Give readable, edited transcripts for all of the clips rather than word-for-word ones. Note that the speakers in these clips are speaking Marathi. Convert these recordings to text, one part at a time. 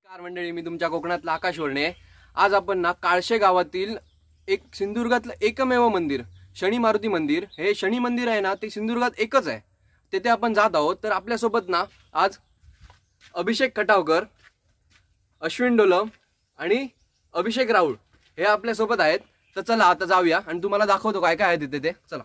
नमस्कार मंडळी, मी तुमच्या कोकणातला आकाश वर्णे। आज आपण ना काळशे गावातील एक सिंधुदुर्गातलं एकमेव मंदिर शनी मारुती मंदिर, हे शनी मंदिर आहे ना ते सिंधुदुर्गात एकच आहे, तेथे आपण जात आहोत। तर आपल्यासोबत ना आज अभिषेक खटावकर, अश्विन डोलम आणि अभिषेक राऊळ हे आपल्यासोबत आहेत। तर चला आता जाऊया आणि तुम्हाला दाखवतो काय काय आहे तिथे ते। चला।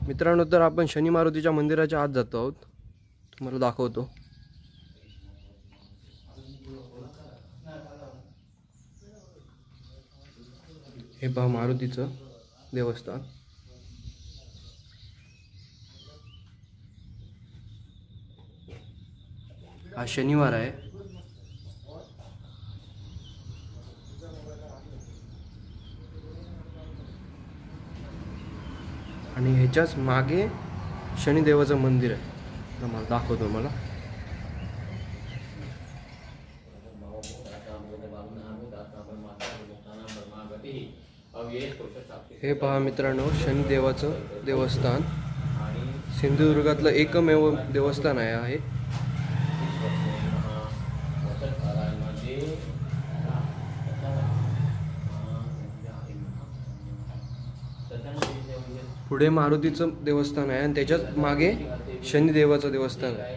मित्रांनो, तर आपण शनी मारुतीच्या मंदिराच्या आत जातो आहोत, तुम्हाला दाखवतो। हे पहा मारुतीचं देवस्थान। हा शनिवार आहे। आणि ह्याच्याच मागे शनिदेवाचं मंदिर आहे, मला दाखवतो मला। हे पहा मित्रांनो, शनिदेवाचं देवस्थान सिंधुदुर्गातलं एकमेव देवस्थान आहे। पुढे मारुतीचं देवस्थान आहे आणि त्याच्याच मागे शनिदेवाचं देवस्थान आहे।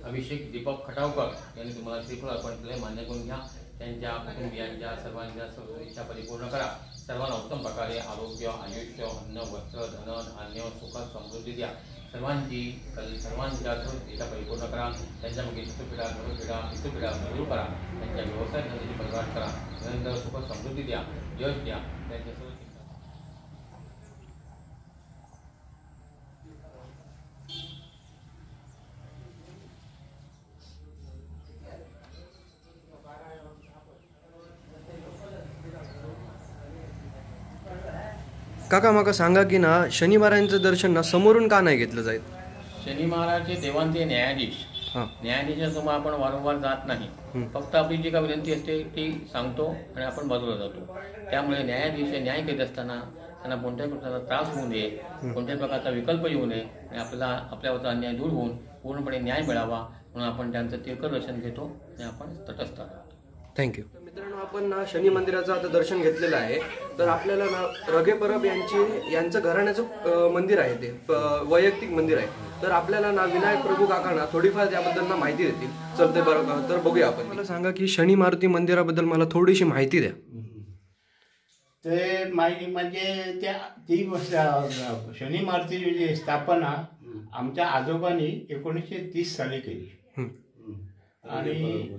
अभिषेक दीपक खटावकर यांनी तुम्हाला श्रीफळ अर्पण केले, मान्य करून घ्या। त्यांच्या कुटुंबियांच्या सर्वांच्या इच्छा परिपूर्ण करा। सर्वांना उत्तम प्रकारे आरोग्य, आयुष्य, अन्न, वस्त्र, धन, धान्य, सुख, समृद्धी द्या। सर्वांच्या इच्छा परिपूर्ण करा। त्यांच्या मागे चित्रपीडा, घरपीडा, पितृपीडा दूर करा। त्यांच्या व्यवसाय धंद्याची परिवार करा। निरंतर सुख समृद्धी द्या, यश द्या। त्यांच्या सर्व काका माका सांगा की ना शनी महाराजांचं दर्शन ना समोरून का नाही घेतलं जाईल? शनी महाराजचे देवांचे न्यायाधीश, न्यायाधीशासमोर आपण वारंवार जात नाही। फक्त आपली जी काही विनंती असते ती सांगतो आणि आपण बाजूला जातो। त्यामुळे न्यायाधीश न्याय करीत असताना त्यांना कोणत्याही प्रकारचा त्रास होऊ नये, कोणत्याही प्रकारचा विकल्प येऊ नये आणि आपल्यावरचा अन्याय दूर होऊन पूर्णपणे न्याय मिळावा म्हणून आपण त्यांचं तीर्थदर्शन घेतो आणि आपण तटस्थ राहतो। थँक्यू. मित्रांनो, आपण ना शनी मंदिराचं आता दर्शन घेतलेलं आहे. तर आपल्याला ना रघे परब यांचं घराण्याचं मंदिर आहे, ते वैयक्तिक मंदिर आहे. तर आपल्याला ना विनायक प्रभू काका ना थोडीफार त्याबद्दल ना माहिती देतील. चल ते बरं, तर बघूया आपण. मला सांगा की शनी मारुती मंदिराबद्दल मला थोडीशी माहिती द्या. ते माहिती म्हणजे ती शनी मारुतीची स्थापना आमच्या आजोबांनी 1930 साली केली आणि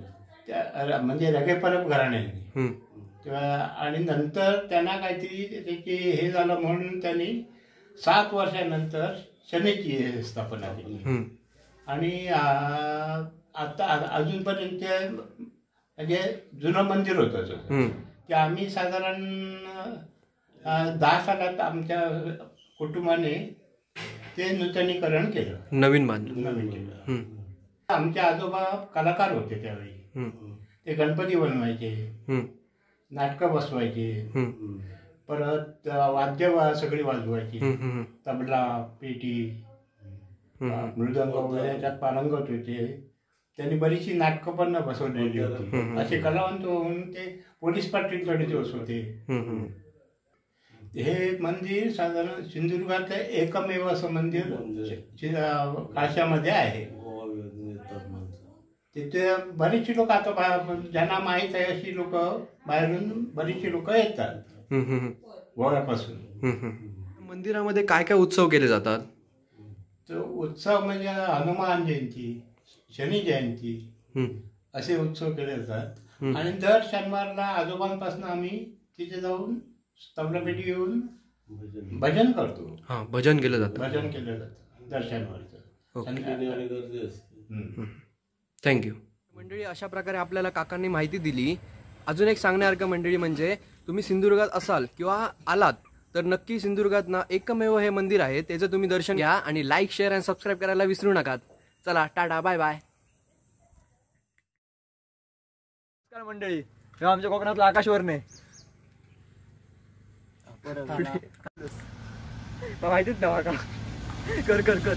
म्हणजे रघे परब घराण्याने. आणि नंतर त्यांना काहीतरी त्याची हे झालं म्हणून त्यांनी 7 वर्षानंतर शनीची स्थापना केली. आणि आता अजूनपर्यंत म्हणजे जुनं मंदिर होतं ते आम्ही साधारण 10 सालात आमच्या कुटुंबाने ते नूतनीकरण केलं, नवीन केलं. आमचे आजोबा कलाकार होते त्यावेळी. ते गणपती बनवायचे, नाटकं बसवायचे, परत वाद्य सगळी वाजवायची, तबला, पेटी, मृदंग वगैरे याच्यात पारंगत होते. त्यांनी बरीचशी नाटकं पण बसवलेली होती. असे कलावंत होऊन ते पोलीस पाटीलकडे दिवस होते. हे मंदिर साधारण सिंधुदुर्गातलं एकमेव असं मंदिर काश्यामध्ये आहे. तिथे बरीचशी लोक आता ज्यांना माहीत आहे अशी लोक बाहेरून बरीचशी लोक येतात गोव्यापासून. मंदिरामध्ये काय काय उत्सव केले जातात? तो उत्सव म्हणजे हनुमान जयंती, शनी जयंती असे उत्सव केले जातात. आणि दर शनिवारला आजोबांपासून आम्ही तिथे जाऊन तबलापेटी घेऊन भजन करतो. भजन केलं जातं. भजन केलं जातं दर शनिवारचं. थँक्यू. मंडळी, अशा प्रकारे आपल्याला काकांनी माहिती दिली. अजून एक सांगण्यासारखं मंडळी म्हणजे तुम्ही सिंधुदुर्गात असाल किंवा आलात तर नक्की सिंधुदुर्गात ना एकमेव हे मंदिर आहे, त्याचं तुम्ही दर्शन घ्या. आणि लाईक, शेअर आणि सबस्क्राईब करायला विसरू नका. चला, टाटा, बाय बाय. मंडळी, आमच्या कोकणातला आकाश वर्णे माहितीच ना का. कर कर कर